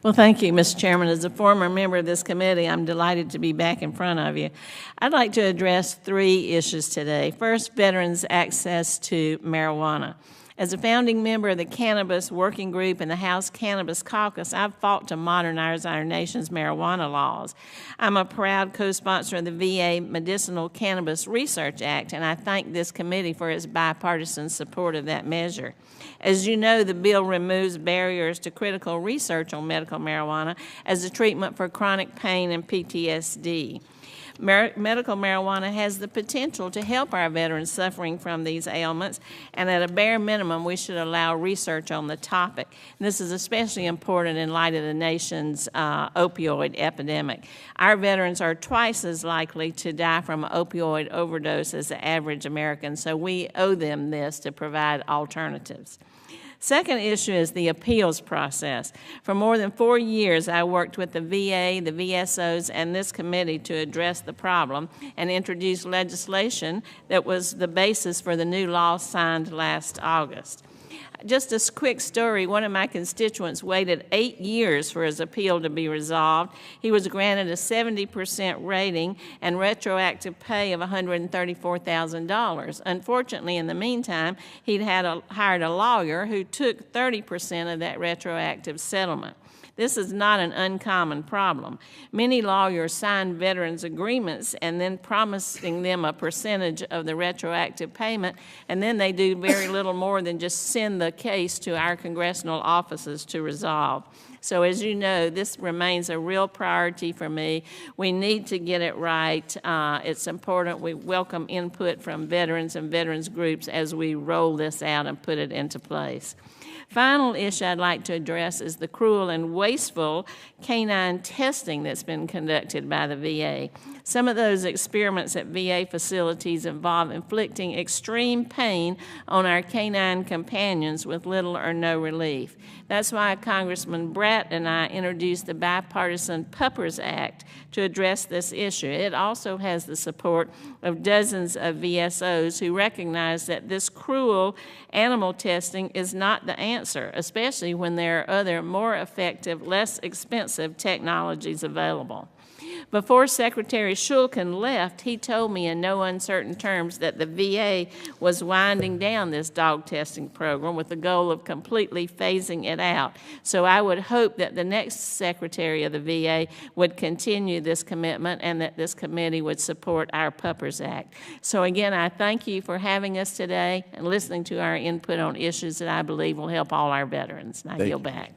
Well, thank you, Mr. Chairman. As a former member of this committee, I'm delighted to be back in front of you. I'd like to address 3 issues today. First, veterans' access to marijuana. As a founding member of the Cannabis Working Group and the House Cannabis Caucus, I've fought to modernize our nation's marijuana laws. I'm a proud co-sponsor of the VA Medicinal Cannabis Research Act, and I thank this committee for its bipartisan support of that measure. As you know, the bill removes barriers to critical research on medical marijuana as a treatment for chronic pain and PTSD. Medical marijuana has the potential to help our veterans suffering from these ailments, and at a bare minimum, we should allow research on the topic. And this is especially important in light of the nation's opioid epidemic. Our veterans are twice as likely to die from opioid overdose as the average American, so we owe them this to provide alternatives. Second issue is the appeals process. For more than 4 years, I worked with the VA, the VSOs, and this committee to address the problem and introduce legislation that was the basis for the new law signed last August. Just a quick story, one of my constituents waited 8 years for his appeal to be resolved. He was granted a 70% rating and retroactive pay of $134,000. Unfortunately, in the meantime, he'd hired a lawyer who took 30% of that retroactive settlement. This is not an uncommon problem. Many lawyers sign veterans' agreements and then promising them a percentage of the retroactive payment, and then they do very little more than just send the case to our congressional offices to resolve. So as you know, this remains a real priority for me. We need to get it right. It's important. We welcome input from veterans and veterans groups as we roll this out and put it into place. Final issue I'd like to address is the cruel and wasteful canine testing that's been conducted by the VA. Some of those experiments at VA facilities involve inflicting extreme pain on our canine companions with little or no relief. That's why Congressman Bratt and I introduced the bipartisan Puppers Act to address this issue. It also has the support of dozens of VSOs who recognize that this cruel animal testing is not the answer, especially when there are other more effective, less expensive technologies available. Before Secretary Shulkin left, he told me in no uncertain terms that the VA was winding down this dog testing program with the goal of completely phasing it out. So I would hope that the next Secretary of the VA would continue this commitment and that this committee would support our Puppers Act. So again, I thank you for having us today and listening to our input on issues that I believe will help all our veterans. And I yield back.